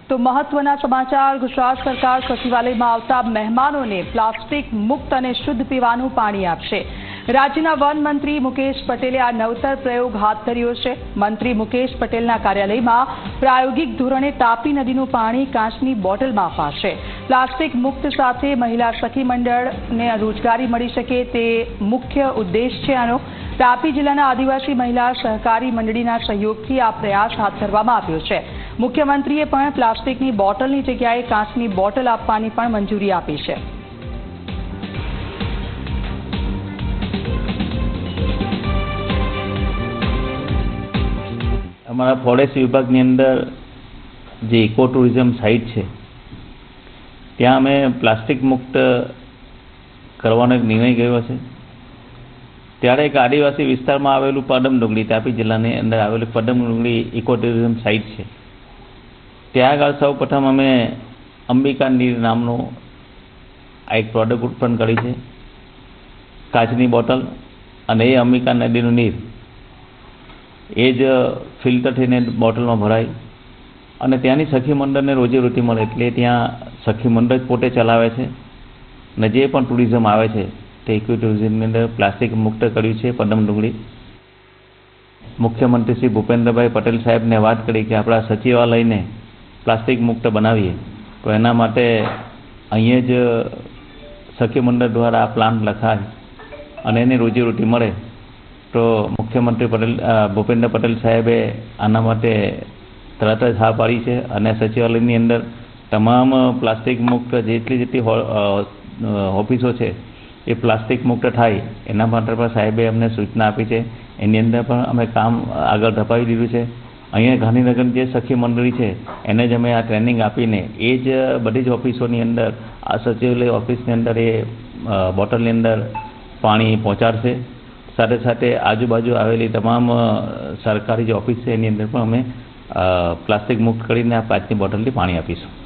તો મહત્વના સમાચાર ગુજરાત સરકાર સચિવાલયમાં આવતા મહેમાનોને પ્લાસ્ટિક મુક્ત અને શુદ્ધ પીવાનું પાણી આપશે। રાજ્યના વન મંત્રી મુકેશ પટેલે આ નવતર પ્રયોગ હાથ ધર્યો છે। મંત્રી મુકેશ પટેલના કાર્યાલયમાં પ્રાયોગિક ધોરણે તાપી નદીનું પાણી કાચની બોટલમાં અપાશે। પ્લાસ્ટિક મુક્ત સાથે મહિલા સખી મંડળને રોજગારી મળી શકે તે મુખ્ય ઉદ્દેશ છે આનો। તાપી જિલ્લાના આદિવાસી મહિલા સહકારી મંડળીના સહયોગથી આ પ્રયાસ હાથ ધરવામાં આવ્યો છે। મુખ્યમંત્રીએ પણ પ્લાસ્ટિકની બોટલની જગ્યાએ કાચની બોટલ આપવાની પણ મંજૂરી આપી છે। અમારા ફોરેસ્ટ વિભાગની અંદર જે ઇકો ટુરિઝમ સાઇટ છે ત્યાં અમે પ્લાસ્ટિક મુક્ત કરવાનો એક નિર્ણય કર્યો છે। ત્યારે એક આદિવાસી વિસ્તારમાં આવેલું પડમ ડુંગળી તાપી જિલ્લાની અંદર આવેલું પડમ ડુંગળી ઇકો ટુરિઝમ સાઇટ છે। ત્યાં આગળ સૌ પ્રથમ અમે અંબિકા નીર નામનું આ એક પ્રોડક્ટ ઉત્પન્ન કરી છે, કાચની બોટલ, અને એ અંબિકા નદીનું નીર એ જ ફિલ્ટર થઈને બોટલમાં ભરાય અને ત્યાંની સખી મંડળને રોજીરોટી મળે એટલે ત્યાં સખી મંડળ પોતે ચલાવે છે અને જે પણ ટુરિઝમ આવે છે તે ઇકો ટુરિઝમની અંદર પ્લાસ્ટિક મુક્ત કર્યું છે પડમ ડુંગળી। મુખ્યમંત્રી શ્રી ભૂપેન્દ્રભાઈ પટેલ સાહેબને વાત કરી કે આપણા સચિવાલયને પ્લાસ્ટિક મુક્ત બનાવીએ તો એના માટે અહીંયા જ સખી મંડળ દ્વારા આ પ્લાન લખાય અને એની રોજીરોટી મળે તો મુખ્યમંત્રી ભૂપેન્દ્ર પટેલ સાહેબે આના માટે તરત જ હા પાડી છે અને સચિવાલયની અંદર તમામ પ્લાસ્ટિક મુક્ત જેટલી ઓફિસો છે એ પ્લાસ્ટિક મુક્ત થાય એના માટે પણ સાહેબે અમને સૂચના આપી છે। એની અંદર પણ અમે કામ આગળ ધપાવી દીધું છે। અહીંયા ગાંધીનગર જે સખી મંડળી છે એને જ અમે આ ટ્રેનિંગ આપીને એ જ બધી જ ઓફિસોની અંદર આ સચિવાલય ઓફિસની અંદર એ બોટલની અંદર પાણી પહોંચાડશે। સાથે સાથે આજુબાજુ આવેલી તમામ સરકારી જે ઓફિસ છે એની અંદર પણ અમે પ્લાસ્ટિક મુક્ત કરીને આ કાચની બોટલથી પાણી આપીશું।